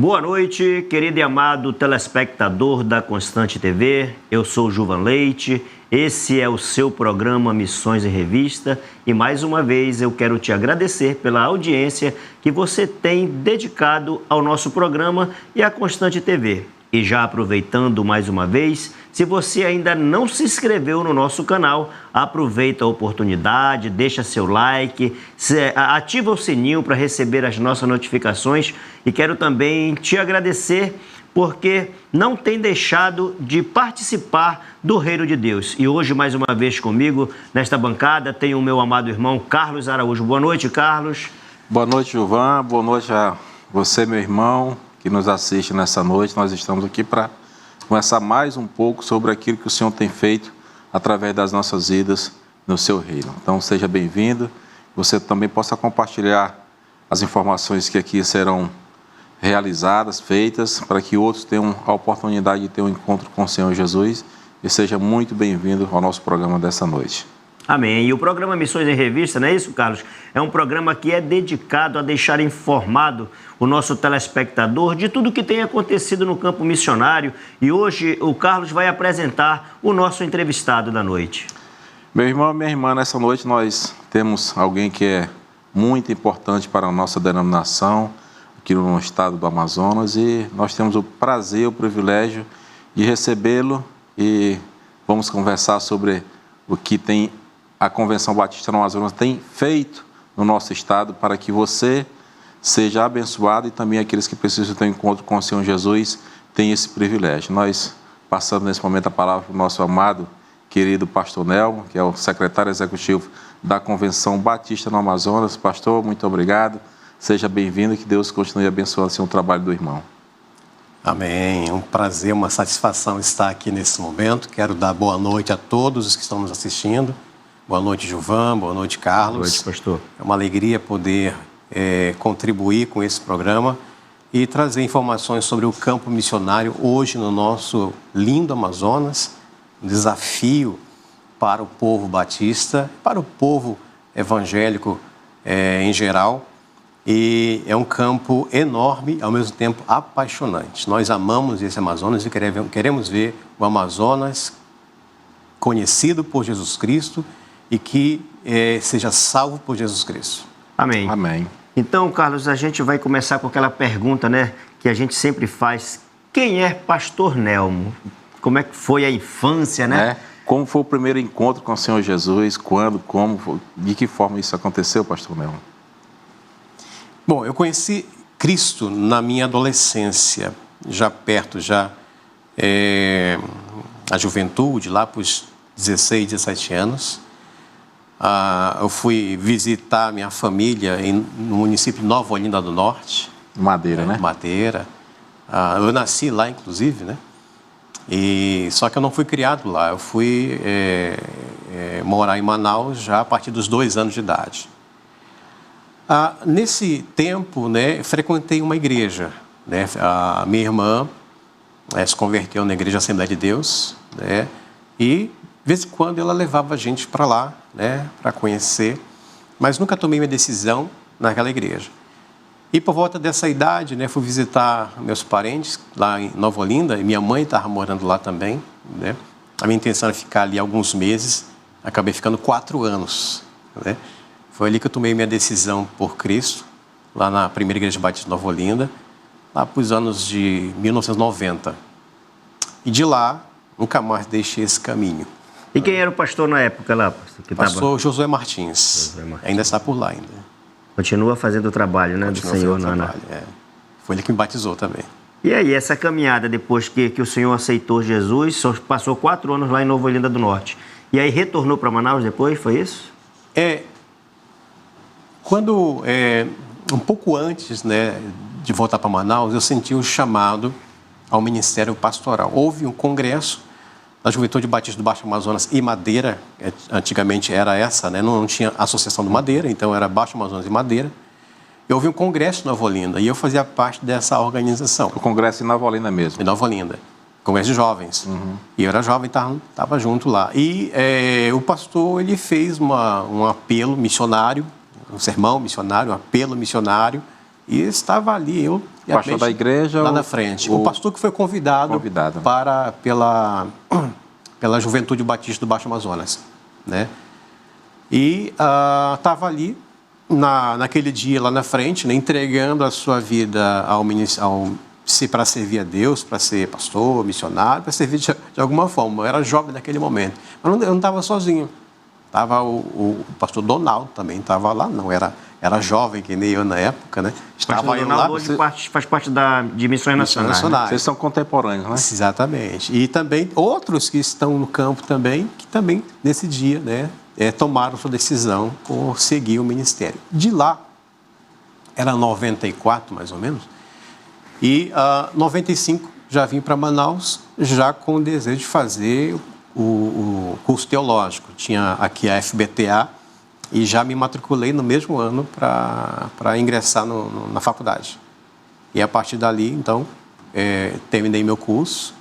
Boa noite, querido e amado telespectador da Constante TV. Eu sou Juvan Leite, esse é o seu programa Missões em Revista e mais uma vez eu quero te agradecer pela audiência que você tem dedicado ao nosso programa e à Constante TV. E já aproveitando mais uma vez, se você ainda não se inscreveu no nosso canal, aproveita a oportunidade, deixa seu like, ativa o sininho para receber as nossas notificações e quero também te agradecer porque não tem deixado de participar do Reino de Deus. E hoje, mais uma vez comigo, nesta bancada, tem o meu amado irmão Carlos Araújo. Boa noite, Carlos. Boa noite, Juvan. Boa noite a você, meu irmão, que nos assiste nessa noite. Nós estamos aqui para conversar mais um pouco sobre aquilo que o Senhor tem feito através das nossas vidas no seu reino. Então, seja bem-vindo. Você também possa compartilhar as informações que aqui serão realizadas, feitas, para que outros tenham a oportunidade de ter um encontro com o Senhor Jesus. E seja muito bem-vindo ao nosso programa dessa noite. Amém. E o programa Missões em Revista, não é isso, Carlos? É um programa que é dedicado a deixar informado o nosso telespectador de tudo que tem acontecido no campo missionário. E hoje o Carlos vai apresentar o nosso entrevistado da noite. Meu irmão e minha irmã, nessa noite nós temos alguém que é muito importante para a nossa denominação, aqui no estado do Amazonas, e nós temos o prazer, o privilégio de recebê-lo e vamos conversar sobre o que tem a Convenção Batista no Amazonas tem feito no nosso estado para que você seja abençoado e também aqueles que precisam ter um encontro com o Senhor Jesus tenham esse privilégio. Nós passamos nesse momento a palavra para o nosso amado, querido pastor Nelmo, que é o secretário executivo da Convenção Batista no Amazonas. Pastor, muito obrigado. Seja bem-vindo e que Deus continue abençoando o trabalho do irmão. Amém. É um prazer, uma satisfação estar aqui nesse momento. Quero dar boa noite a todos os que estão nos assistindo. Boa noite, Juvan. Boa noite, Carlos. Boa noite, pastor. É uma alegria poder contribuir com esse programa e trazer informações sobre o campo missionário hoje no nosso lindo Amazonas. Um desafio para o povo batista, para o povo evangélico em geral. E é um campo enorme, ao mesmo tempo apaixonante. Nós amamos esse Amazonas e queremos ver o Amazonas conhecido por Jesus Cristo e que seja salvo por Jesus Cristo. Amém. Amém. Então, Carlos, a gente vai começar com aquela pergunta, né, que a gente sempre faz. Quem é pastor Nelmo? Como é que foi a infância, né? Como foi o primeiro encontro com o Senhor Jesus? Quando, como, de que forma isso aconteceu, pastor Nelmo? Bom, eu conheci Cristo na minha adolescência, já perto, a juventude, lá para os 16, 17 anos. Eu fui visitar minha família no município de Nova Olinda do Norte. Madeira, né? Madeira. Eu nasci lá, inclusive, né? Só que eu não fui criado lá. Eu fui morar em Manaus já a partir dos 2 anos de idade. Nesse tempo, né, frequentei uma igreja. Né? A minha irmã se converteu na Igreja Assembleia de Deus, né? E de vez em quando ela levava a gente para lá, né, para conhecer, mas nunca tomei minha decisão naquela igreja. E por volta dessa idade, né, fui visitar meus parentes lá em Nova Olinda, e minha mãe estava morando lá também, né? A minha intenção era ficar ali alguns meses, acabei ficando 4 anos, né? Foi ali que eu tomei minha decisão por Cristo, lá na primeira igreja batista de Nova Olinda, lá para os anos de 1990. E de lá, nunca mais deixei esse caminho. E quem era o pastor na época lá? Pastor Josué Martins. Ainda está por lá ainda. Continua fazendo o trabalho, né, do Senhor, Nana? Foi ele que me batizou também. E aí, essa caminhada, depois que o Senhor aceitou Jesus, só passou 4 anos lá em Nova Olinda do Norte. E aí retornou para Manaus depois, foi isso? Quando, um pouco antes, né, de voltar para Manaus, eu senti o chamado ao ministério pastoral. Houve um congresso da Juventude Batista do Baixo Amazonas e Madeira, antigamente era essa, né? Não tinha associação do Madeira, então era Baixo Amazonas e Madeira. E houve um congresso em Nova Olinda e eu fazia parte dessa organização. O congresso em Nova Olinda mesmo? Em Nova Olinda. Congresso de jovens. Uhum. E eu era jovem, estava junto lá. E o pastor, ele fez um apelo missionário, um sermão missionário, um apelo missionário, e estava ali, eu O pastor da igreja? Lá na frente. O pastor que foi convidado. Pela Juventude Batista do Baixo Amazonas, né? E estava ali, naquele dia lá na frente, né, entregando a sua vida para servir a Deus, para ser pastor, missionário, para servir de alguma forma. Eu era jovem naquele momento. Mas eu não estava sozinho. Estava o pastor Donaldo também, estava lá, não era jovem, que nem eu na época, né? Estava aí lá. Hoje faz parte de Missões Nacionais. Né? Vocês são contemporâneos, né? Exatamente. E também outros que estão no campo também, que também nesse dia, né, tomaram sua decisão por seguir o ministério. De lá, era 94 mais ou menos, e 95 já vim para Manaus, já com o desejo de fazer o curso teológico. Tinha aqui a FBTA e já me matriculei no mesmo ano para ingressar na faculdade. E a partir dali, então, terminei meu curso.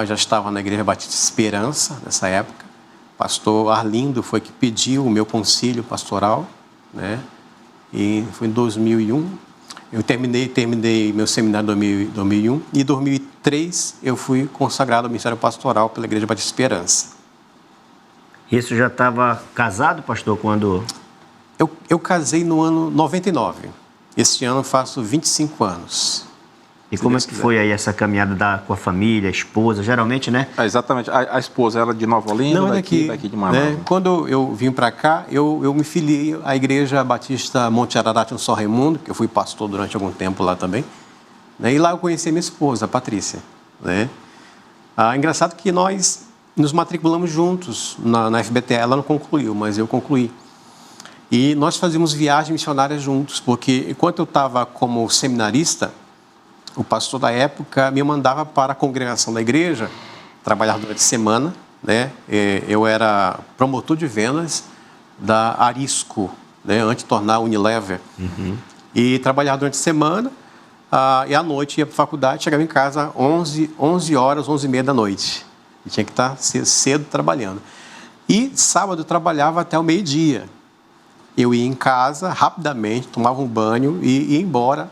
Já estava na Igreja Batista Esperança nessa época. O pastor Arlindo foi que pediu o meu concílio pastoral, né? E foi em 2001. Eu terminei meu seminário em 2001 e em 2003 eu fui consagrado ao ministério pastoral pela Igreja Batista Esperança. Isso já estava casado, pastor, quando... Eu casei no ano 99. Este ano eu faço 25 anos. E como é que foi aí essa caminhada com a família, a esposa? Geralmente, né? Exatamente. A esposa era de Nova Olinda, não, daqui de Manaus. Né? Quando eu vim para cá, eu me filiei à Igreja Batista Monte Ararat no São Raimundo, que eu fui pastor durante algum tempo lá também. Né? E lá eu conheci minha esposa, a Patrícia. Né? Engraçado que nós nos matriculamos juntos na FBT. Ela não concluiu, mas eu concluí. E nós fazíamos viagens missionárias juntos, porque enquanto eu estava como seminarista, o pastor da época me mandava para a congregação da igreja, trabalhar durante a semana, né? Eu era promotor de vendas da Arisco, né? Antes de tornar a Unilever. Uhum. E trabalhava durante a semana, e à noite ia para a faculdade, chegava em casa 11 horas, 11h30 da noite. E tinha que estar cedo trabalhando. E sábado eu trabalhava até o meio-dia. Eu ia em casa rapidamente, tomava um banho e ia embora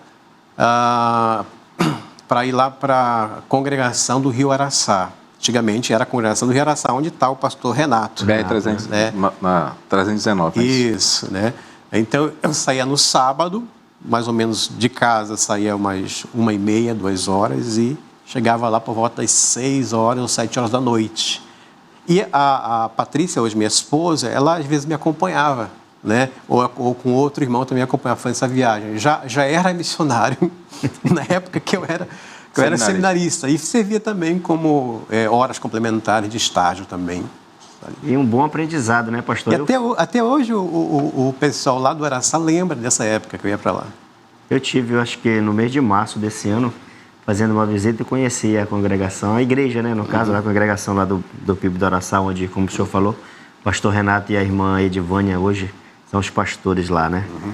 para ir lá para a congregação do Rio Araçá. Antigamente era a congregação do Rio Araçá, onde está o pastor Renato. Na 319. Isso, né? Então eu saía no sábado, mais ou menos de casa, saía umas 1h30, 2 horas e chegava lá por volta das 6 horas ou 7 horas da noite. E a Patrícia, hoje minha esposa, ela às vezes me acompanhava, né? Ou com outro irmão também acompanhava fazendo essa viagem. Já era missionário na época que eu era seminarista e servia também como horas complementares de estágio também. E um bom aprendizado, né, pastor? E até hoje o pessoal lá do Araçá lembra dessa época que eu ia para lá. Eu tive, acho que no mês de março desse ano, fazendo uma visita e conheci a congregação, a igreja, né, no caso, a congregação lá do PIB do Araçá, onde, como o senhor falou, o pastor Renato e a irmã Edivânia hoje são os pastores lá, né? Uhum.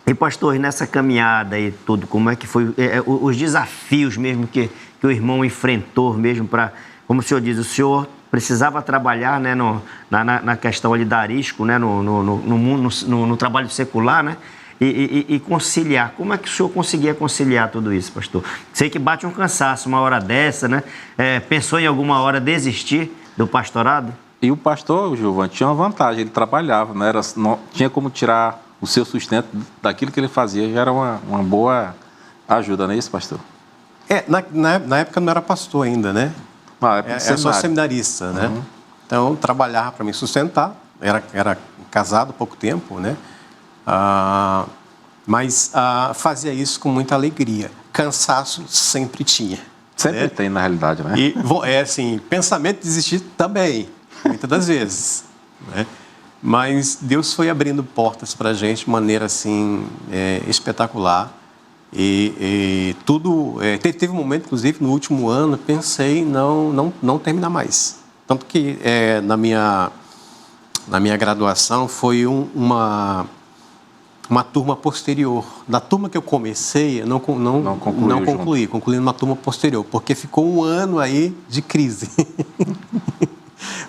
E, pastor, nessa caminhada e tudo, como é que foi os desafios mesmo que o irmão enfrentou mesmo para, como o senhor diz, o senhor precisava trabalhar, né, na questão ali da Arisco, né, no trabalho secular, né? E conciliar. Como é que o senhor conseguia conciliar tudo isso, pastor? Sei que bate um cansaço uma hora dessa, né? Pensou em alguma hora desistir do pastorado? E o pastor, Gilvan, tinha uma vantagem, ele trabalhava, não tinha como tirar o seu sustento daquilo que ele fazia, já era uma boa ajuda, não é isso, pastor? Na época não era pastor ainda, né? Era só seminarista, né? Uhum. Então, trabalhava para me sustentar, era casado há pouco tempo, né? Mas fazia isso com muita alegria. Cansaço sempre tinha. Sempre tem, na realidade, né? E assim, pensamento de desistir também, muitas das vezes, né? Mas Deus foi abrindo portas para a gente de maneira assim espetacular. E tudo... teve um momento, inclusive, no último ano, pensei em não terminar mais. Tanto que na minha graduação foi uma turma posterior. Na turma que eu comecei, eu não concluí. Concluí numa turma posterior, porque ficou um ano aí de crise.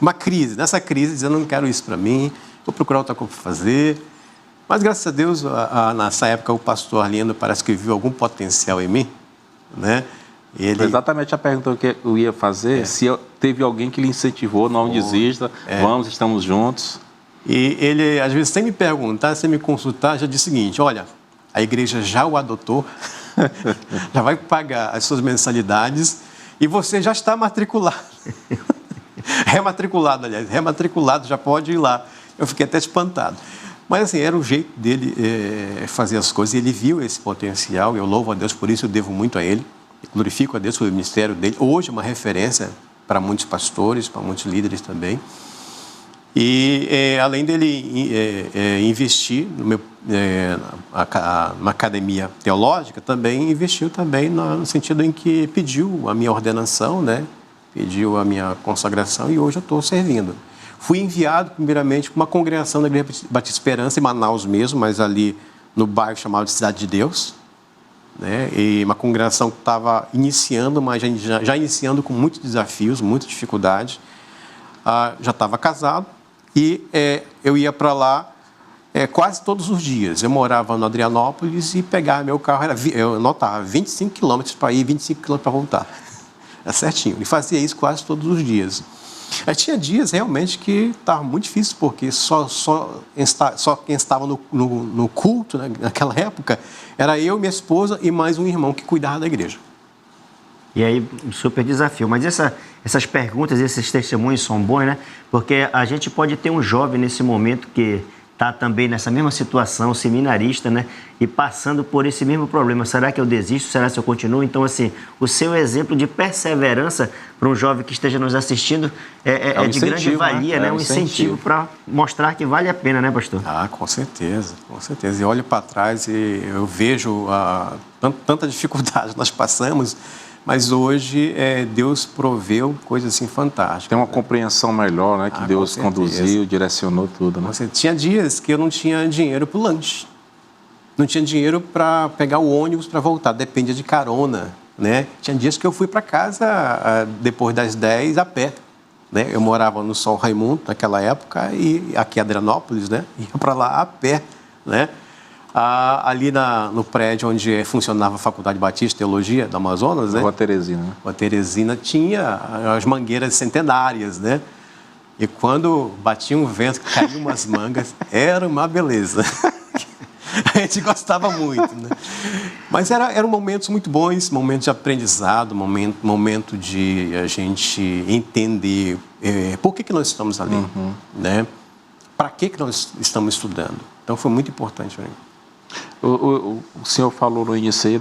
Uma crise. Nessa crise, dizendo, não quero isso para mim, vou procurar outra coisa para fazer. Mas, graças a Deus, nessa época, o pastor Arlindo parece que viu algum potencial em mim, né? Foi exatamente a pergunta que eu ia fazer, se teve alguém que lhe incentivou, não desista, vamos, estamos juntos. E ele, às vezes, sem me perguntar, sem me consultar, já disse o seguinte: olha, a igreja já o adotou, já vai pagar as suas mensalidades e você já está matriculado. Rematriculado, aliás, rematriculado, já pode ir lá. Eu fiquei até espantado. Mas, assim, era o jeito dele fazer as coisas, e ele viu esse potencial, eu louvo a Deus por isso, eu devo muito a ele. Glorifico a Deus pelo ministério dele. Hoje é uma referência para muitos pastores, para muitos líderes também. E além dele investir numa academia teológica, também investiu também no sentido em que pediu a minha ordenação, né? Pediu a minha consagração, e hoje eu estou servindo. Fui enviado primeiramente para uma congregação da Igreja Batista Esperança, em Manaus mesmo, mas ali no bairro chamado de Cidade de Deus, né? E uma congregação que estava iniciando, mas já iniciando com muitos desafios, muitas dificuldades. Já estava casado e eu ia para lá quase todos os dias. Eu morava no Adrianópolis e pegava meu carro, eu anotava 25 quilômetros para ir, 25 quilômetros para voltar. É certinho. E fazia isso quase todos os dias. Tinha dias realmente que estava muito difícil, porque só quem estava no culto, né, naquela época, era eu, minha esposa e mais um irmão que cuidava da igreja. E aí, um super desafio. Mas essas perguntas, esses testemunhos são bons, né? Porque a gente pode ter um jovem nesse momento que está também nessa mesma situação, seminarista, né? E passando por esse mesmo problema. Será que eu desisto? Será que eu continuo? Então, assim, o seu exemplo de perseverança para um jovem que esteja nos assistindo é de grande valia, né? Um incentivo para mostrar que vale a pena, né, pastor? Com certeza, com certeza. E olho para trás e eu vejo tanta dificuldade nós passamos, mas hoje Deus proveu coisas assim fantásticas. Tem uma compreensão melhor, né? Que Deus conduziu, direcionou tudo, né? Tinha dias que eu não tinha dinheiro para o lanche. Não tinha dinheiro para pegar o ônibus para voltar. Dependia de carona, né? Tinha dias que eu fui para casa depois das 10 a pé, né? Eu morava no Sol Raimundo naquela época e aqui em Adrianópolis, né? Ia para lá a pé, né? Ali no prédio onde funcionava a Faculdade Batista de Teologia do Amazonas, né? Rua Teresina. Rua Teresina tinha as mangueiras centenárias, né? E quando batia um vento, caíam umas mangas, era uma beleza. A gente gostava muito, né? Mas eram momentos muito bons, momentos de aprendizado, momento de a gente entender por que nós estamos ali, né? Para que nós estamos estudando. Então foi muito importante para mim. O senhor falou no início aí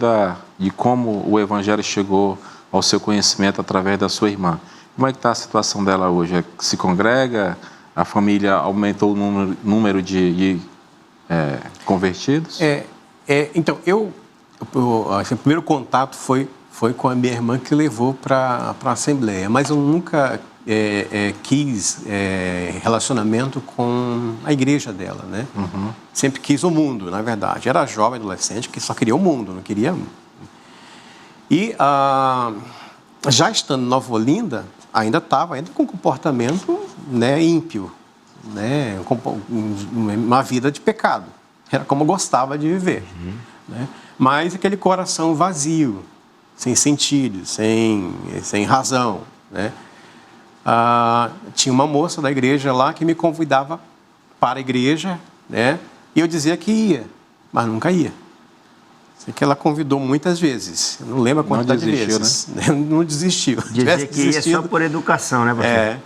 de como o evangelho chegou ao seu conhecimento através da sua irmã. Como é que está a situação dela hoje? Se congrega? A família aumentou o número de convertidos? Então, o primeiro contato foi com a minha irmã, que levou para a Assembleia, mas eu nunca quis relacionamento com a igreja dela, né? Sempre quis o mundo, na verdade. Era jovem, adolescente, que só queria o mundo, não queria... E já estando em Nova Olinda, ainda estava com um comportamento, né, ímpio, né? Uma vida de pecado. Era como eu gostava de viver, né? Mas aquele coração vazio, sem sentido, sem razão, né? Tinha uma moça da igreja lá que me convidava para a igreja, né? E eu dizia que ia, mas nunca ia. Sei que ela convidou muitas vezes. Eu não lembro a quantidade de vezes. Né? Não desistiu. Dizia que ia só por educação, né, pastor?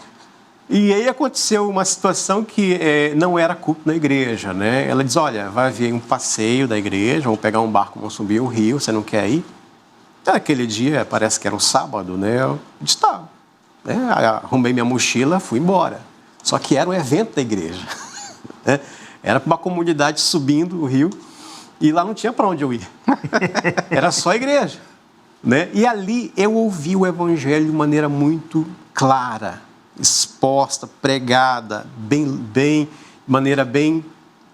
E aí aconteceu uma situação que não era culto na igreja, né? Ela diz: olha, vai haver um passeio da igreja, vamos pegar um barco, vamos subir um rio, você não quer ir? Então, aquele dia, parece que era um sábado, né? Eu disse: tá. Arrumei minha mochila, fui embora. Só que era um evento da igreja. Era para uma comunidade subindo o rio e lá não tinha para onde eu ir. Era só a igreja, né? E ali eu ouvi o evangelho de maneira muito clara, exposta, pregada, de maneira bem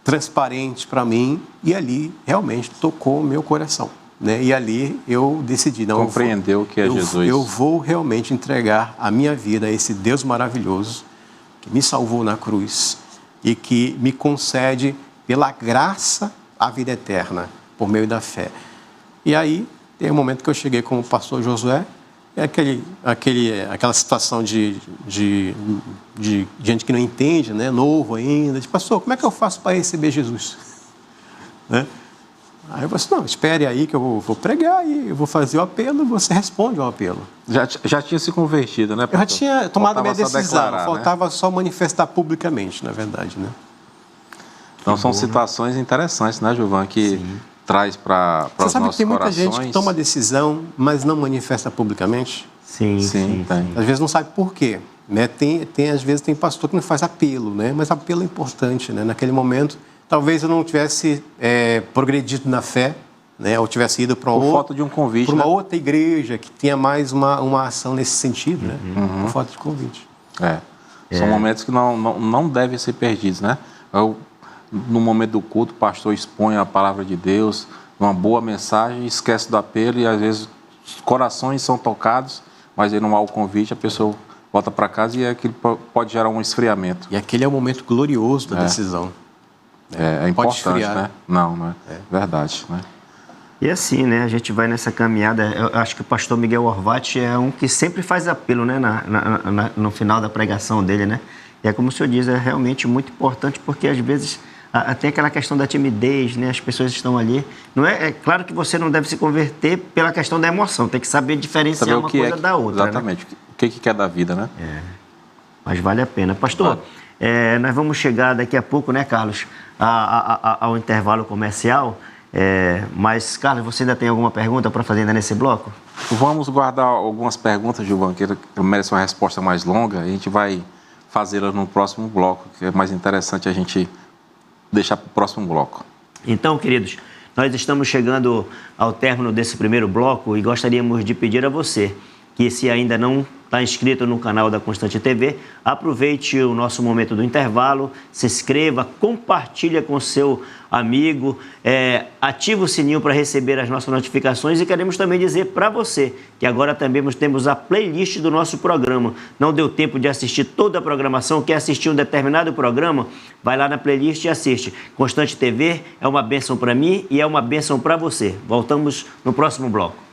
transparente para mim, e ali realmente tocou o meu coração, né? E ali eu decidi, não, compreendeu o que é Jesus. Eu vou realmente entregar a minha vida a esse Deus maravilhoso que me salvou na cruz e que me concede pela graça, a vida eterna, por meio da fé. E aí, tem um momento que eu cheguei com o pastor Josué, é aquela situação de gente que não entende, né? Novo ainda, de pastor, como é que eu faço para receber Jesus? Né? Aí eu falei assim, não, espere aí que eu vou pregar e eu vou fazer o apelo e você responde ao apelo. Já tinha se convertido, né, pastor? Eu já tinha tomado a minha decisão, declarar, faltava só manifestar publicamente, na verdade, né? Então são situações interessantes, né, Gilvan, que traz para os nossos corações. Você sabe que tem muita gente que toma decisão, mas não manifesta publicamente? Sim. Tem. Às vezes não sabe por quê. Né? Às vezes tem pastor que não faz apelo, né? Mas apelo é importante, né? Naquele momento, talvez eu não tivesse progredido na fé, né? Ou tivesse ido para falta de um convite, para uma outra igreja que tenha mais uma ação nesse sentido, né? Por falta de convite. São momentos que não devem ser perdidos, né? No momento do culto, o pastor expõe a palavra de Deus, uma boa mensagem, esquece do apelo e às vezes os corações são tocados, mas aí não há o convite, a pessoa volta para casa e aquilo pode gerar um esfriamento. E aquele é o momento glorioso da decisão. É importante, né? Não é? Verdade, né? E assim, né, a gente vai nessa caminhada, eu acho que o pastor Miguel Orvati é um que sempre faz apelo, né, no final da pregação dele, né? E é como o senhor diz, é realmente muito importante porque às vezes tem aquela questão da timidez, né? As pessoas estão ali. Não é claro que você não deve se converter pela questão da emoção, tem que saber diferenciar uma coisa da outra. Exatamente, né? O que quer da vida, né? Mas vale a pena. Pastor, nós vamos chegar daqui a pouco, né, Carlos, ao intervalo comercial. Mas, Carlos, você ainda tem alguma pergunta para fazer ainda nesse bloco? Vamos guardar algumas perguntas, Gilvan, que merece uma resposta mais longa. A gente vai fazê-las no próximo bloco, que é mais interessante a gente deixar para o próximo bloco. Então, queridos, nós estamos chegando ao término desse primeiro bloco e gostaríamos de pedir a você que, se ainda não está inscrito no canal da Constante TV, aproveite o nosso momento do intervalo, se inscreva, compartilha com seu amigo, ativa o sininho para receber as nossas notificações e queremos também dizer para você que agora também temos a playlist do nosso programa. Não deu tempo de assistir toda a programação, quer assistir um determinado programa? Vai lá na playlist e assiste. Constante TV é uma bênção para mim e é uma bênção para você. Voltamos no próximo bloco.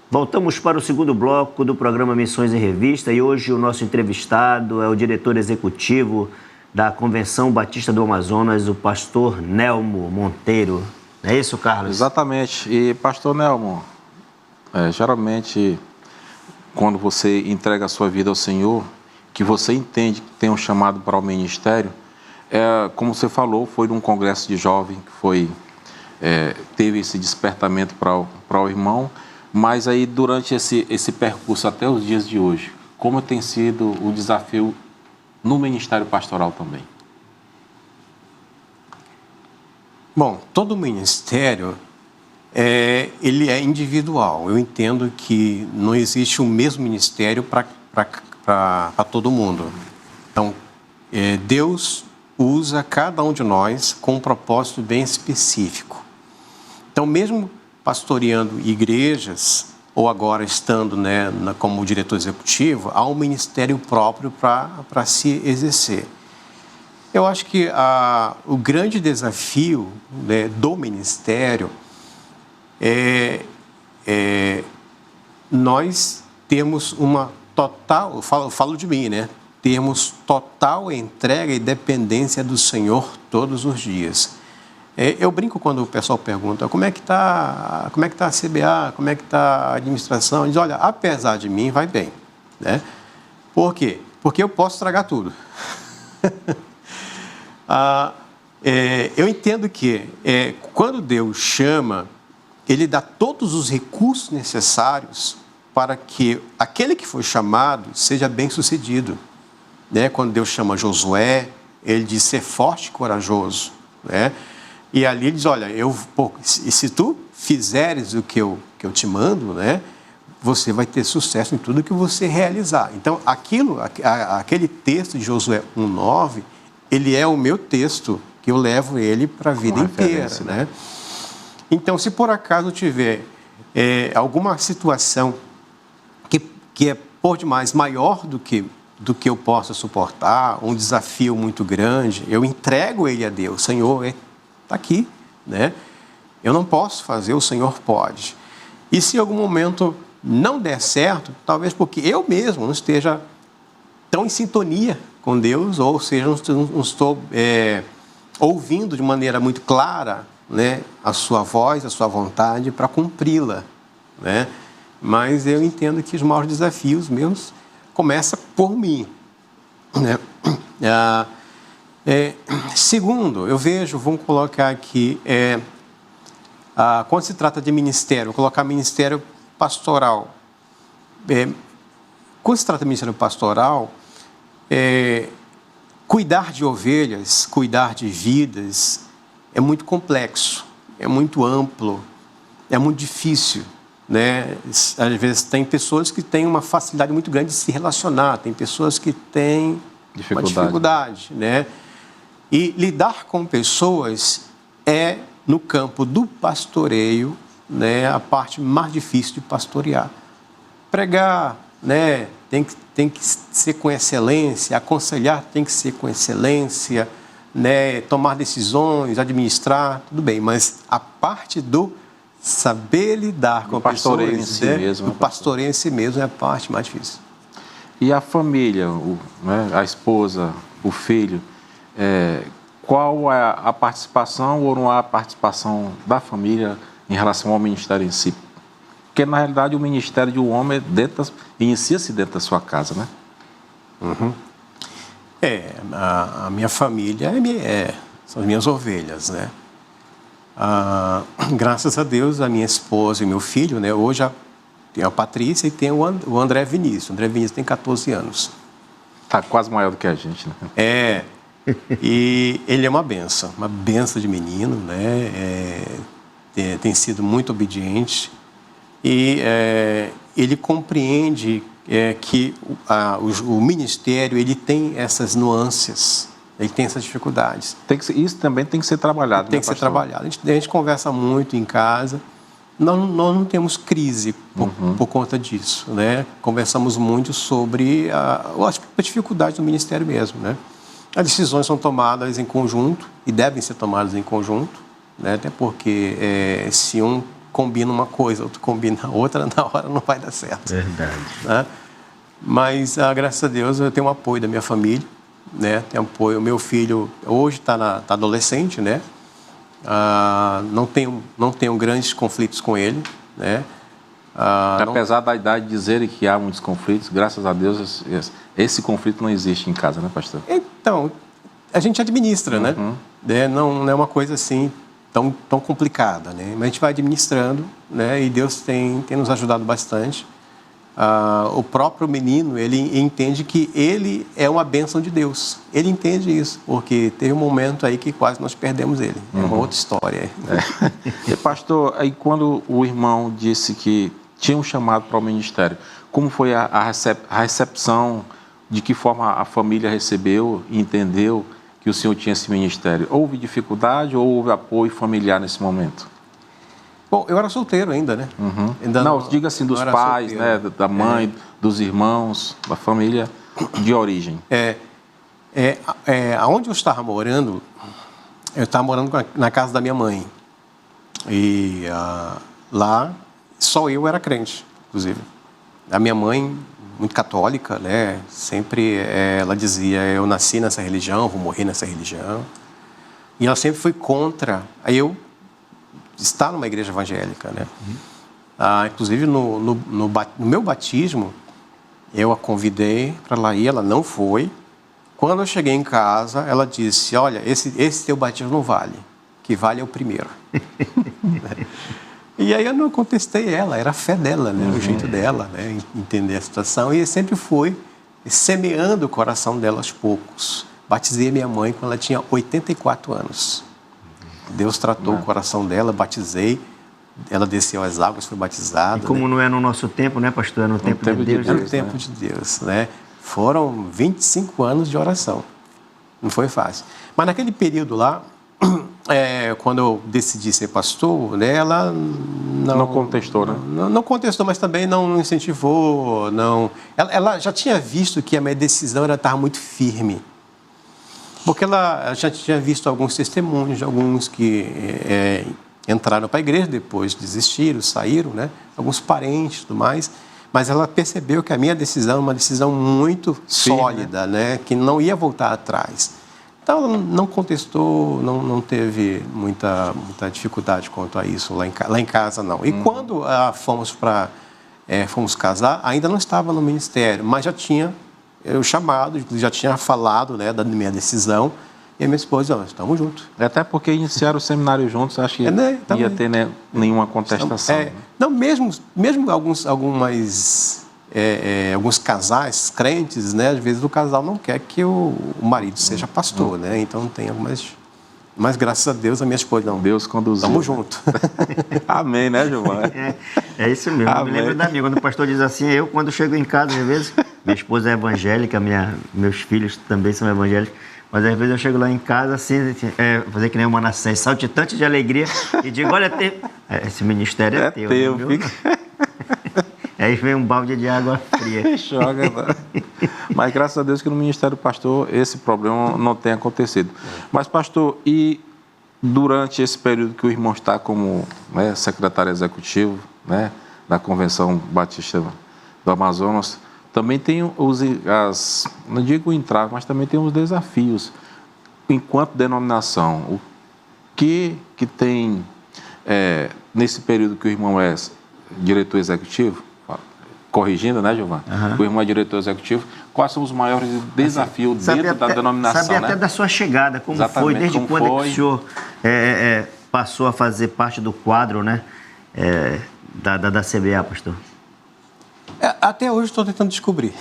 Voltamos para o segundo bloco do programa Missões em Revista e hoje o nosso entrevistado é o diretor executivo da Convenção Batista do Amazonas, o pastor Nelmo Monteiro. É isso, Carlos? Exatamente. E, pastor Nelmo, geralmente, quando você entrega a sua vida ao Senhor, que você entende que tem um chamado para o ministério, como você falou, foi num congresso de jovem que teve esse despertamento para o irmão. Mas aí, durante esse percurso até os dias de hoje, como tem sido o desafio no ministério pastoral também? Bom, todo ministério, ele é individual. Eu entendo que não existe o mesmo ministério para todo mundo. Então, Deus usa cada um de nós com um propósito bem específico. Então, mesmo pastoreando igrejas, ou agora estando como diretor executivo, há um ministério próprio para se exercer. Eu acho que o grande desafio do ministério nós temos uma total, eu falo de mim, termos total entrega e dependência do Senhor todos os dias. Eu brinco quando o pessoal pergunta como é que está a CBA, como é que está a administração. Diz, olha, apesar de mim, vai bem. Né? Por quê? Porque eu posso estragar tudo. Eu entendo que quando Deus chama, Ele dá todos os recursos necessários para que aquele que foi chamado seja bem-sucedido. Né? Quando Deus chama Josué, Ele diz ser forte e corajoso. Né? E ali ele diz, olha, se tu fizeres o que eu te mando, você vai ter sucesso em tudo que você realizar. Então, aquele texto de Josué 1:9, ele é o meu texto, que eu levo ele para a vida inteira. Né? Então, se por acaso tiver alguma situação que é por demais maior do que do que eu possa suportar, um desafio muito grande, eu entrego ele a Deus. Senhor, está aqui, né? Eu não posso fazer, o Senhor pode. E se em algum momento não der certo, talvez porque eu mesmo não esteja tão em sintonia com Deus, ou seja, não estou ouvindo de maneira muito clara, né, a sua voz, a sua vontade para cumpri-la, né? Mas eu entendo que os maiores desafios meus começam por mim, né? Segundo, eu vejo, vamos colocar aqui, quando se trata de ministério, vou colocar ministério pastoral. Quando se trata de ministério pastoral, cuidar de ovelhas, cuidar de vidas, é muito complexo, é muito amplo, é muito difícil, né? Às vezes tem pessoas que têm uma facilidade muito grande de se relacionar, tem pessoas que têm uma dificuldade, né? E lidar com pessoas é, no campo do pastoreio, né, a parte mais difícil de pastorear. Pregar, né, tem que ser com excelência, aconselhar tem que ser com excelência, né, tomar decisões, administrar, tudo bem, mas a parte do saber lidar com pastoreio pessoas, em si mesmo, o pastoreio em si mesmo é a parte mais difícil. E a família, né, a esposa, o filho, qual é a participação ou não há participação da família em relação ao ministério em si? Porque, na realidade, o ministério de um homem inicia-se dentro da sua casa, né? Uhum. A minha família são as minhas ovelhas, né? Graças a Deus, a minha esposa e meu filho, né? Hoje tem a Patrícia e tem o André Vinícius. O André Vinícius tem 14 anos. Está quase maior do que a gente, né? E ele é uma benção de menino, né? Tem sido muito obediente e ele compreende que o ministério ele tem essas nuances, ele tem essas dificuldades. Isso também tem que ser trabalhado, Tem que ser trabalhado. A gente conversa muito em casa. Nós não temos crise por conta disso, né? Conversamos muito sobre as dificuldades do ministério mesmo, né? As decisões são tomadas em conjunto e devem ser tomadas em conjunto, né? Até porque se um combina uma coisa, outro combina outra, na hora não vai dar certo. Verdade. Né? Mas, graças a Deus, eu tenho o apoio da minha família, né? Tenho apoio. O meu filho hoje está adolescente, né? Não tenho grandes conflitos com ele, né? Apesar da idade dizerem que há muitos conflitos, graças a Deus esse conflito não existe em casa, né, pastor? Então, a gente administra, né? Não é uma coisa assim tão complicada, né? Mas a gente vai administrando, né? E Deus tem nos ajudado bastante. O próprio menino, ele entende que ele é uma bênção de Deus. Ele entende isso, porque teve um momento aí que quase nós perdemos ele. É uma outra história. E, pastor, aí quando o irmão disse que tinha um chamado para o ministério, como foi a recepção, de que forma a família recebeu e entendeu que o senhor tinha esse ministério? Houve dificuldade ou houve apoio familiar nesse momento? Bom, eu era solteiro ainda, né? Não, diga assim, dos pais, solteiro, né, da mãe, dos irmãos, da família de origem. Onde eu estava morando na casa da minha mãe. E lá, só eu era crente, inclusive. A minha mãe, muito católica, né? Sempre ela dizia, eu nasci nessa religião, vou morrer nessa religião. E ela sempre foi contra eu estar numa igreja evangélica, né? Inclusive, no meu batismo, eu a convidei para ela ir, ela não foi. Quando eu cheguei em casa, ela disse, olha, esse teu batismo não vale, que vale é o primeiro. E aí eu não contestei ela, era a fé dela, né? O jeito dela, né? Entender a situação. E sempre fui semeando o coração dela aos poucos. Batizei a minha mãe quando ela tinha 84 anos. Deus tratou o coração dela, batizei. Ela desceu as águas, foi batizada. E como, né? Não é no nosso tempo, né, pastor? É no tempo de Deus. É no tempo de Deus, né? Foram 25 anos de oração. Não foi fácil. Mas naquele período lá, quando eu decidi ser pastor, né, ela Não contestou, né? Não contestou, mas também não incentivou. Ela já tinha visto que a minha decisão era estar muito firme. Porque ela já tinha visto alguns testemunhos de alguns que entraram para a igreja, depois desistiram, saíram, né? Alguns parentes e tudo mais. Mas ela percebeu que a minha decisão era uma decisão muito sólida, né? Que não ia voltar atrás. Então, ela não contestou, não teve muita dificuldade quanto a isso lá em casa, não. E quando fomos casar, ainda não estava no ministério, mas já tinha o chamado, já tinha falado, né, da minha decisão. E a minha esposa, estamos juntos. Até porque iniciaram o seminário juntos, acho que não ia ter nenhuma contestação. Né? Não, mesmo alguns casais crentes, né, às vezes o casal não quer que o marido seja pastor, né? Então tem algumas... Mas graças a Deus a minha esposa não. Deus conduziu. Estamos juntos. Amém, né, Giovanni? É isso mesmo. Eu me lembro da minha, quando o pastor diz assim, eu quando chego em casa, às vezes, minha esposa é evangélica, meus filhos também são evangélicos, mas às vezes eu chego lá em casa assim, fazer que nem o Manassés, saltitante de alegria, e digo, olha, esse ministério é teu, né, viu? Aí vem um balde de água fria. Joga, mas graças a Deus que no Ministério do Pastor esse problema não tem acontecido. Mas, pastor, e durante esse período que o irmão está como, né, secretário executivo, né, da Convenção Batista do Amazonas, também tem não digo entraves, mas também tem os desafios. Enquanto denominação, o que tem nesse período que o irmão é diretor executivo, corrigindo, né, Giovanni? Uhum. O irmão é diretor executivo. Quais são os maiores desafios dentro da denominação? Sabe até da sua chegada, como foi, desde quando que o senhor passou a fazer parte do quadro, né, da CBA, pastor? Até hoje estou tentando descobrir.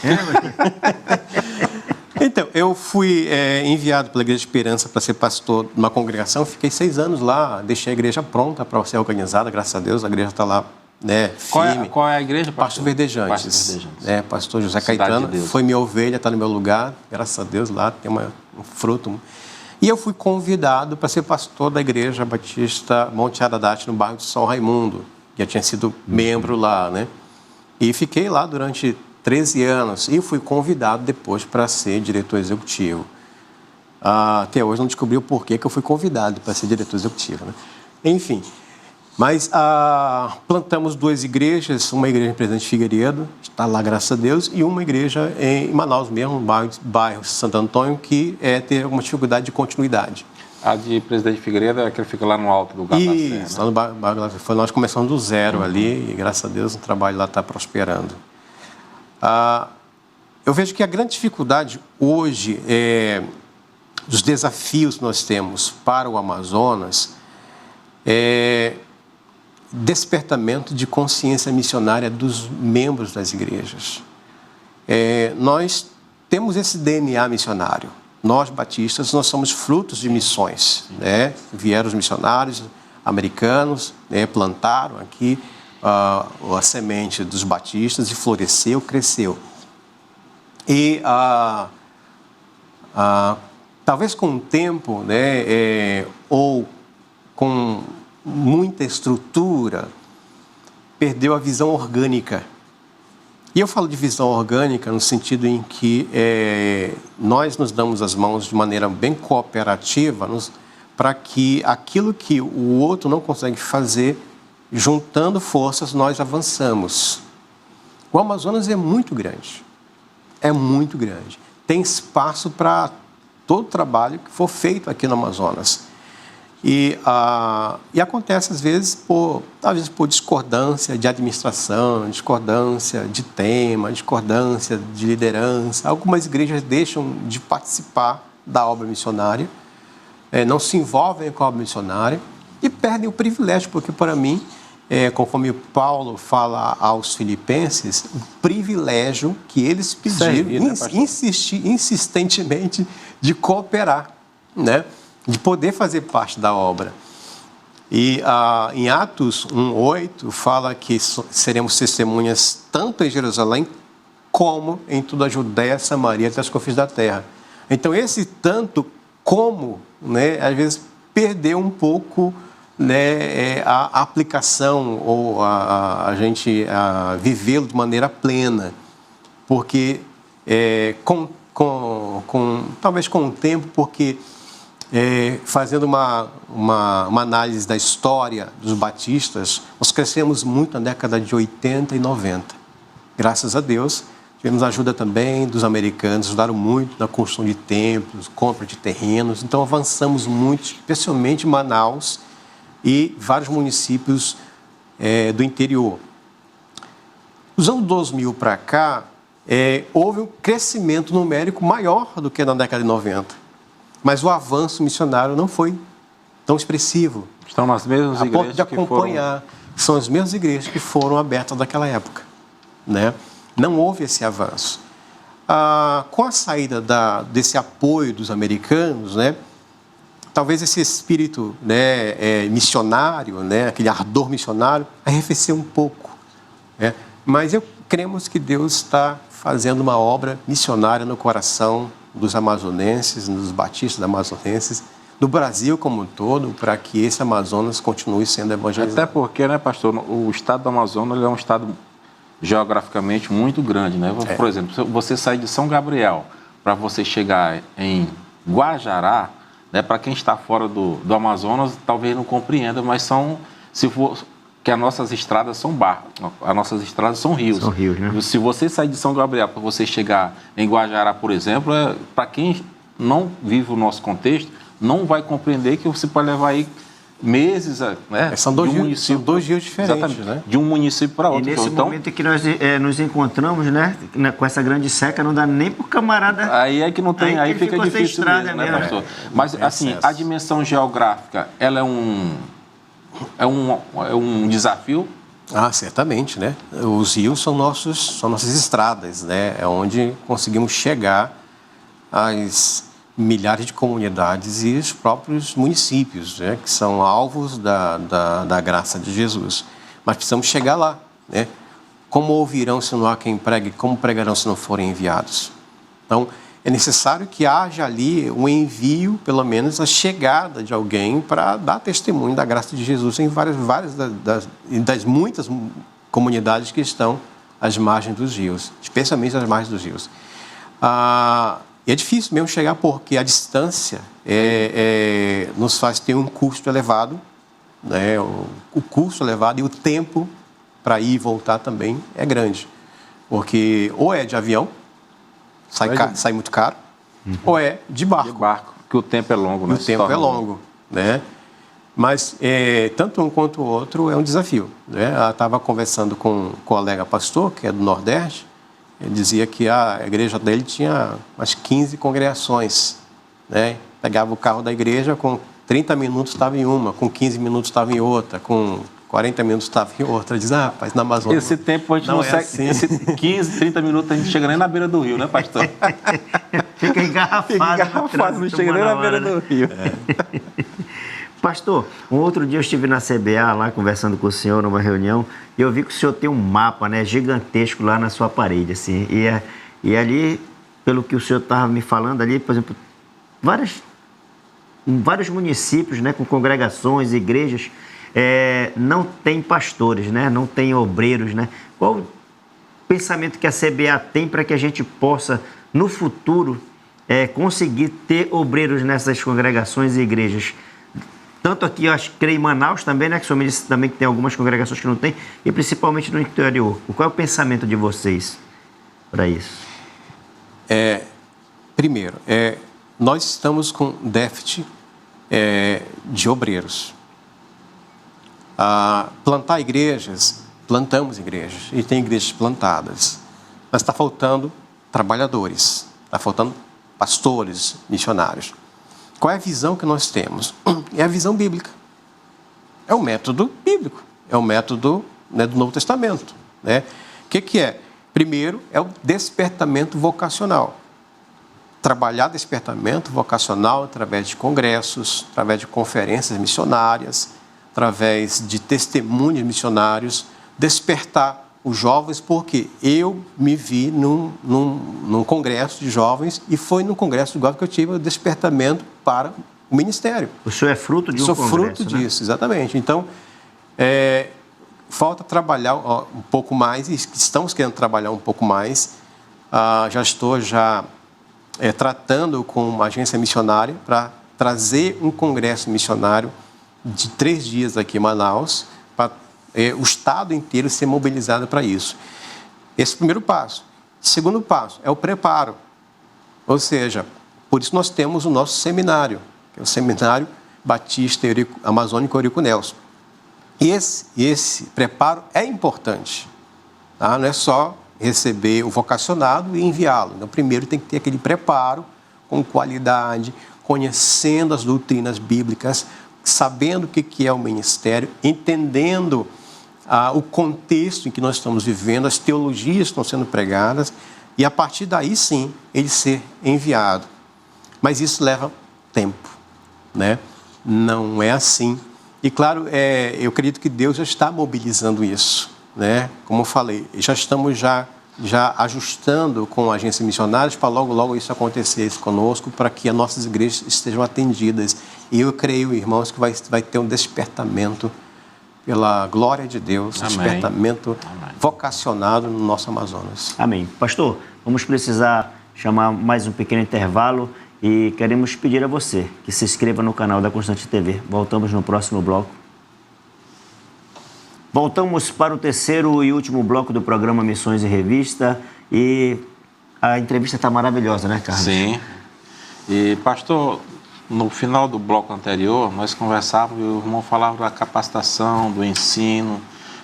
Então, eu fui enviado pela Igreja Esperança para ser pastor de uma congregação, fiquei 6 anos lá, deixei a igreja pronta para ser organizada, graças a Deus, a igreja está lá, né, firme. Qual é a igreja? Pastor Verdejantes. Pastor José Caetano, de foi minha ovelha, está no meu lugar, graças a Deus, lá tem um fruto. E eu fui convidado para ser pastor da Igreja Batista Monte Ararat, no bairro de São Raimundo, que já tinha sido membro lá, né? E fiquei lá durante 13 anos e fui convidado depois para ser diretor executivo. Até hoje não descobri o porquê que eu fui convidado para ser diretor executivo, né? Enfim, mas plantamos 2 igrejas, uma igreja em Presidente Figueiredo, está lá graças a Deus, e uma igreja em Manaus mesmo, no bairro Santo Antônio, que tem alguma dificuldade de continuidade. A de Presidente Figueiredo é que fica lá no alto do Gabacé. Isso, lá no bairro, nós começamos do zero ali, e graças a Deus o trabalho lá está prosperando. Eu vejo que a grande dificuldade hoje, dos desafios que nós temos para o Amazonas, é despertamento de consciência missionária dos membros das igrejas. Nós temos esse DNA missionário. Nós, batistas, nós somos frutos de missões, né? Vieram os missionários americanos, né? Plantaram aqui a semente dos batistas e floresceu, cresceu. E talvez com o tempo, né? Ou com muita estrutura, perdeu a visão orgânica. E eu falo de visão orgânica no sentido em que nós nos damos as mãos de maneira bem cooperativa para que aquilo que o outro não consegue fazer, juntando forças, nós avançamos. O Amazonas é muito grande. É muito grande. Tem espaço para todo o trabalho que for feito aqui no Amazonas. E acontece, às vezes, por discordância de administração, discordância de tema, discordância de liderança. Algumas igrejas deixam de participar da obra missionária, não se envolvem com a obra missionária e perdem o privilégio, porque, para mim, conforme Paulo fala aos filipenses, o privilégio que eles pediram insistentemente de cooperar, né? De poder fazer parte da obra. E em Atos 1:8 fala que seremos testemunhas tanto em Jerusalém como em toda a Judéia, Samaria, até os confins da terra. Então esse tanto como, né, às vezes perdeu um pouco, né, a aplicação ou a gente vivê-lo de maneira plena, porque talvez com o tempo, porque fazendo uma análise da história dos batistas, nós crescemos muito na década de 80 e 90. Graças a Deus, tivemos ajuda também dos americanos, ajudaram muito na construção de templos, compra de terrenos, então avançamos muito, especialmente em Manaus e vários municípios do interior. Dos anos 2000 para cá, houve um crescimento numérico maior do que na década de 90, mas o avanço missionário não foi tão expressivo. Estão nas mesmas igrejas a ponto de acompanhar. São as mesmas igrejas que foram abertas naquela época, né? Não houve esse avanço. Com a saída desse apoio dos americanos, né, talvez esse espírito, né, missionário, né, aquele ardor missionário, arrefeceu um pouco, né? Mas cremos que Deus está fazendo uma obra missionária no coração dos amazonenses, dos batistas amazonenses, do Brasil como um todo, para que esse Amazonas continue sendo evangelizado. Até porque, né, pastor, o estado do Amazonas ele é um estado geograficamente muito grande, né? Por exemplo, se você sair de São Gabriel para você chegar em Guajará, né, para quem está fora do Amazonas, talvez não compreenda, mas que as nossas estradas são as nossas estradas são rios. São rios, né? Se você sair de São Gabriel para você chegar em Guajará, por exemplo, para quem não vive o nosso contexto, não vai compreender que você pode levar aí meses, né? São dois dias diferentes, exatamente, né? De um município para outro. E nesse momento que nós nos encontramos, né, com essa grande seca, não dá nem pro camarada... Aí é que não tem, aí fica difícil mesmo, né, mesmo, pastor? Mas, assim, a dimensão geográfica, ela é um desafio? Certamente, né? Os rios são nossas estradas, né? É onde conseguimos chegar às milhares de comunidades e os próprios municípios, né? Que são alvos da graça de Jesus. Mas precisamos chegar lá, né? Como ouvirão se não há quem pregue? Como pregarão se não forem enviados? Então, é necessário que haja ali um envio, pelo menos a chegada de alguém para dar testemunho da graça de Jesus em várias das muitas comunidades que estão às margens dos rios, especialmente às margens dos rios. E é difícil mesmo chegar porque a distância nos faz ter um custo elevado, né? O custo elevado e o tempo para ir e voltar também é grande, porque ou é de avião, sai muito caro, ou é de barco. De barco, que o tempo é longo, né? O tempo é longo, né? Mas tanto um quanto o outro é um desafio, né? Eu estava conversando com um colega pastor, que é do Nordeste, ele dizia que a igreja dele tinha umas 15 congregações, né? Pegava o carro da igreja, com 30 minutos estava em uma, com 15 minutos estava em outra, com 40 minutos estava em outra. Diz, rapaz, na Amazônia... Esse tempo a gente não segue, assim. Esse 15, 30 minutos a gente chega nem na beira do rio, né, pastor? Fica engarrafado, não chega nem na beira do rio. Pastor, um outro dia eu estive na CBA lá conversando com o senhor numa reunião e eu vi que o senhor tem um mapa, né, gigantesco lá na sua parede, assim, e ali, pelo que o senhor estava me falando ali, por exemplo, vários municípios, né, com congregações, igrejas, não tem pastores, né, não tem obreiros, né? Qual o pensamento que a CBA tem para que a gente possa, no futuro, conseguir ter obreiros nessas congregações e igrejas? Tanto aqui, eu acho, creio em Manaus também, né? Que o senhor me disse também que tem algumas congregações que não tem, e principalmente no interior. Qual é o pensamento de vocês para isso? Primeiro, nós estamos com déficit de obreiros. Plantar igrejas, plantamos igrejas, e tem igrejas plantadas, mas está faltando trabalhadores, está faltando pastores, missionários. Qual é a visão que nós temos? É a visão bíblica. É o método bíblico. É o método, né, do Novo Testamento, né? O que é? Primeiro, é o despertamento vocacional. Trabalhar despertamento vocacional através de congressos, através de conferências missionárias, através de testemunhos missionários, despertar os jovens, porque eu me vi num congresso de jovens, e foi no congresso de jovens que eu tive o despertamento para o ministério. O senhor é fruto de um congresso, fruto né? disso, exatamente. Então, falta trabalhar um pouco mais, e estamos querendo trabalhar um pouco mais. Já estou tratando com uma agência missionária para trazer um congresso missionário de 3 dias aqui em Manaus, para o Estado inteiro ser mobilizado para isso. Esse é o primeiro passo. Segundo passo é o preparo. Ou seja, por isso nós temos o nosso seminário, que é o Seminário Batista Amazônico Eurico Nelson. E esse preparo é importante. Tá? Não é só receber o vocacionado e enviá-lo. Então, primeiro tem que ter aquele preparo com qualidade, conhecendo as doutrinas bíblicas, sabendo o que é o ministério, entendendo o contexto em que nós estamos vivendo, as teologias que estão sendo pregadas, e a partir daí sim ele ser enviado. Mas isso leva tempo, né? Não é assim. E claro, eu acredito que Deus já está mobilizando isso, né? Como eu falei, já estamos já ajustando com a agência missionária para logo isso acontecer conosco, para que as nossas igrejas estejam atendidas. E eu creio, irmãos, que vai ter um despertamento pela glória de Deus, Amém. Despertamento vocacionado no nosso Amazonas. Amém. Pastor, vamos precisar chamar mais um pequeno intervalo e queremos pedir a você que se inscreva no canal da Constante TV. Voltamos no próximo bloco. Voltamos para o terceiro e último bloco do programa Missões e Revista, e a entrevista está maravilhosa, né, Carlos? Sim. E, pastor, no final do bloco anterior, nós conversávamos e o irmão falava da capacitação, do ensino.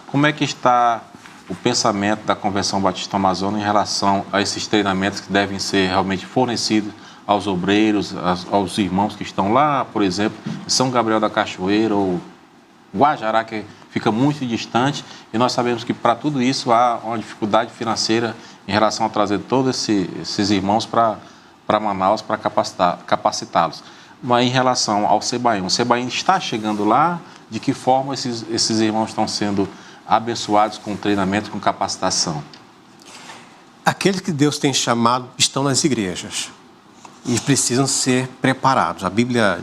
Como é que está o pensamento da Convenção Batista Amazônia em relação a esses treinamentos que devem ser realmente fornecidos aos obreiros, aos irmãos que estão lá, por exemplo, em São Gabriel da Cachoeira ou Guajará, que fica muito distante, e nós sabemos que para tudo isso há uma dificuldade financeira em relação a trazer todos esses irmãos para Manaus para capacitá-los. Mas em relação ao Sebaim, o Sebaim está chegando lá? De que forma esses irmãos estão sendo abençoados com treinamento, com capacitação? Aqueles que Deus tem chamado estão nas igrejas e precisam ser preparados. A Bíblia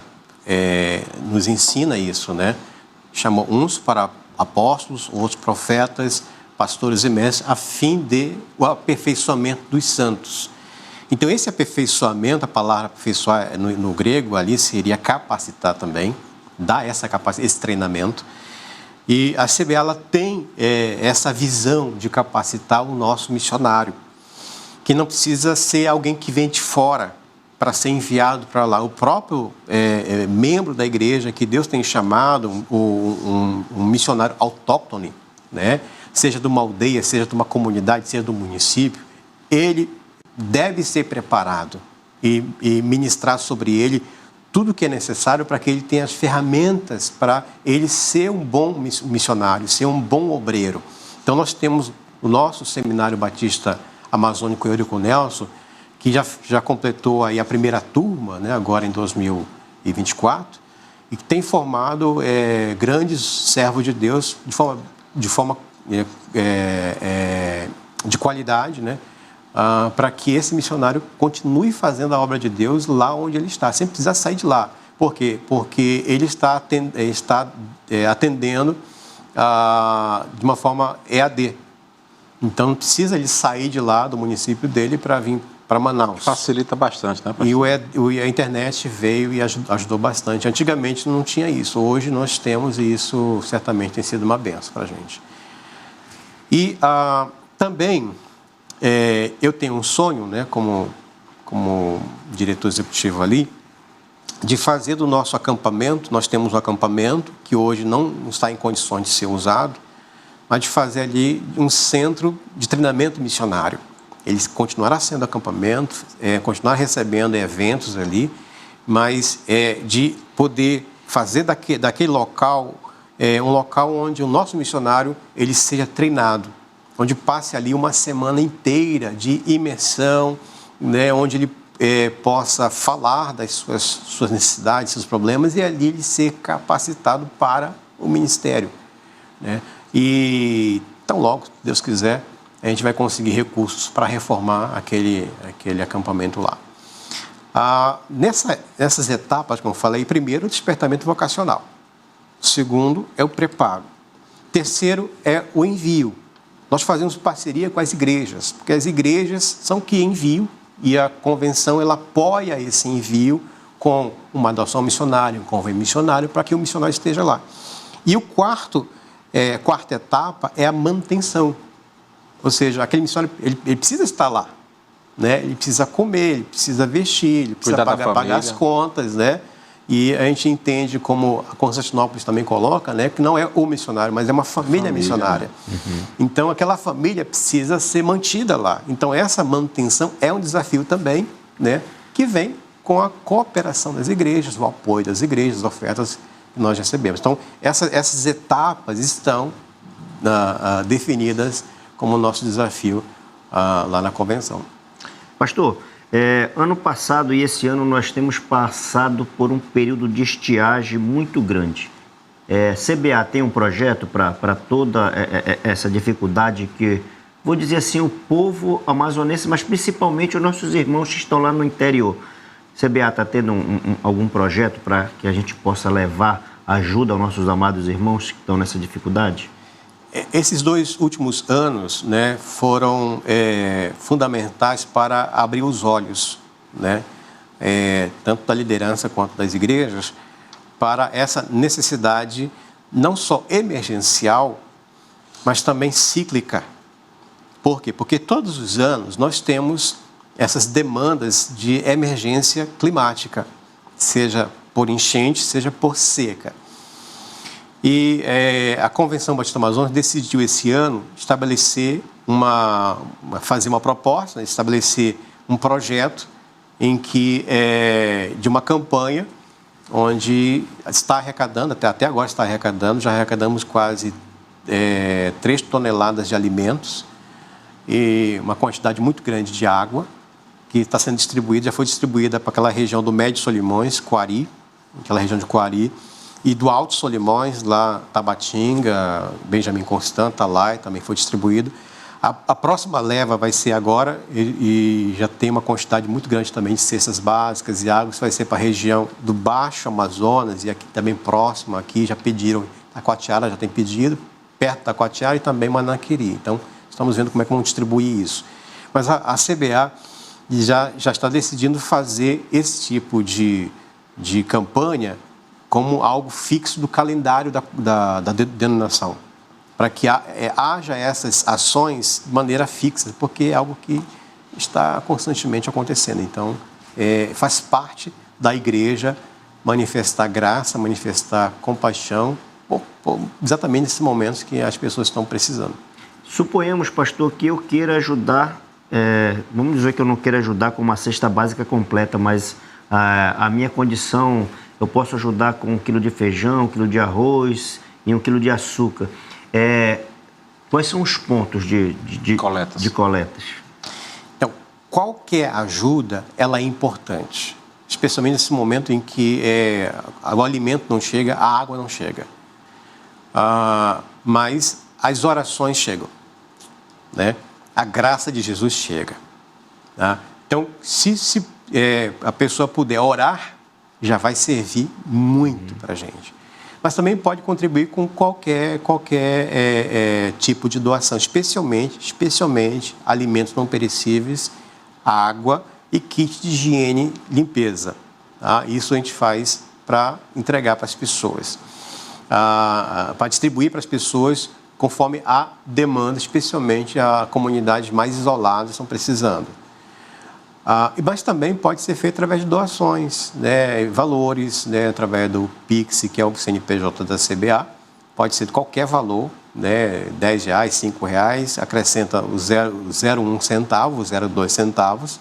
nos ensina isso, né? Chamou uns para apóstolos, outros profetas, pastores e mestres, a fim de o aperfeiçoamento dos santos. Então, esse aperfeiçoamento, a palavra aperfeiçoar no grego ali seria capacitar também, dar esse treinamento. E a CBA ela tem essa visão de capacitar o nosso missionário, que não precisa ser alguém que vem de fora para ser enviado para lá. O próprio membro da igreja que Deus tem chamado, um missionário autóctone, né? Seja de uma aldeia, seja de uma comunidade, seja do município, ele deve ser preparado e ministrar sobre ele tudo o que é necessário para que ele tenha as ferramentas para ele ser um bom missionário, ser um bom obreiro. Então, nós temos o nosso Seminário Batista Amazônico Eurico Nelson, que já completou aí a primeira turma, né, agora em 2024, e que tem formado grandes servos de Deus de forma de qualidade, né, para que esse missionário continue fazendo a obra de Deus lá onde ele está, sem precisar sair de lá. Por quê? Porque ele está atendendo de uma forma EAD. Então, não precisa ele sair de lá, do município dele, para vir para Manaus. Facilita bastante, né, pastor? E a internet veio e ajudou bastante. Antigamente não tinha isso, hoje nós temos, e isso certamente tem sido uma benção para a gente. E também eu tenho um sonho, né, como diretor executivo ali, de fazer do nosso acampamento, nós temos um acampamento que hoje não está em condições de ser usado, mas de fazer ali um centro de treinamento missionário. Ele continuará sendo acampamento, continuar recebendo eventos ali, mas de poder fazer daquele local um local onde o nosso missionário ele seja treinado, onde passe ali uma semana inteira de imersão, né, onde ele possa falar das suas necessidades, seus problemas, e ali ele ser capacitado para o ministério, né? E tão logo, Deus quiser, a gente vai conseguir recursos para reformar aquele acampamento lá. Nessas etapas, como eu falei, primeiro, o despertamento vocacional. Segundo, é o preparo. Terceiro, é o envio. Nós fazemos parceria com as igrejas, porque as igrejas são que enviam e a convenção ela apoia esse envio com uma adoção missionária, um convênio missionário, para que o missionário esteja lá. E o quarta etapa é a manutenção. Ou seja, aquele missionário ele precisa estar lá, né? Ele precisa comer, ele precisa vestir, ele precisa pagar as contas, né? E a gente entende, como a Constantinópolis também coloca, né, que não é o missionário, mas é uma família missionária. Uhum. Então, aquela família precisa ser mantida lá. Então, essa manutenção é um desafio também, né, que vem com a cooperação das igrejas, o apoio das igrejas, as ofertas que nós recebemos. Então, essas etapas estão definidas como nosso desafio lá na convenção. Pastor, ano passado e esse ano nós temos passado por um período de estiagem muito grande. CBA tem um projeto para toda essa dificuldade que, vou dizer assim, o povo amazonense, mas principalmente os nossos irmãos que estão lá no interior. CBA está tendo algum projeto para que a gente possa levar ajuda aos nossos amados irmãos que estão nessa dificuldade? Esses 2 últimos anos, né, foram fundamentais para abrir os olhos, né, tanto da liderança quanto das igrejas, para essa necessidade não só emergencial, mas também cíclica. Por quê? Porque todos os anos nós temos essas demandas de emergência climática, seja por enchente, seja por seca. E a Convenção Batista Amazonas decidiu esse ano fazer uma proposta, estabelecer um projeto em que de uma campanha onde está arrecadando, até agora está arrecadando, já arrecadamos quase 3 toneladas de alimentos e uma quantidade muito grande de água que está sendo distribuída, já foi distribuída para aquela região do Médio Solimões, Coari, aquela região de Coari, e do Alto Solimões, lá Tabatinga, Benjamin Constant, Talai, também foi distribuído. A próxima leva vai ser agora, e já tem uma quantidade muito grande também de cestas básicas e águas, vai ser para a região do Baixo Amazonas, e aqui também próximo, aqui já pediram, Taquatiara já tem pedido, perto da Taquatiara e também Manaquiri. Então, estamos vendo como é que vão distribuir isso. Mas a CBA já está decidindo fazer esse tipo de campanha como algo fixo do calendário da denominação, para que haja essas ações de maneira fixa, porque é algo que está constantemente acontecendo. Então, faz parte da igreja manifestar graça, manifestar compaixão, exatamente nesses momentos que as pessoas estão precisando. Suponhamos, pastor, que eu queira ajudar, vamos dizer que eu não queira ajudar com uma cesta básica completa, mas a minha condição, eu posso ajudar com 1 quilo de feijão, 1 quilo de arroz e 1 quilo de açúcar. Quais são os pontos de coletas? Então, qualquer ajuda, ela é importante, especialmente nesse momento em que o alimento não chega, a água não chega. Mas as orações chegam, né? A graça de Jesus chega. Tá? Então, se a pessoa puder orar, já vai servir muito para a gente. Mas também pode contribuir com qualquer tipo de doação, especialmente alimentos não perecíveis, água e kit de higiene e limpeza. Tá? Isso a gente faz para entregar para as pessoas, para distribuir para as pessoas conforme a demanda, especialmente a comunidades mais isoladas estão precisando. Mas também pode ser feito através de doações, né, valores, né, através do Pix, que é o CNPJ da CBA. Pode ser de qualquer valor, né, R$10, R$5, acrescenta o 0,01 centavo, 0,2 centavos.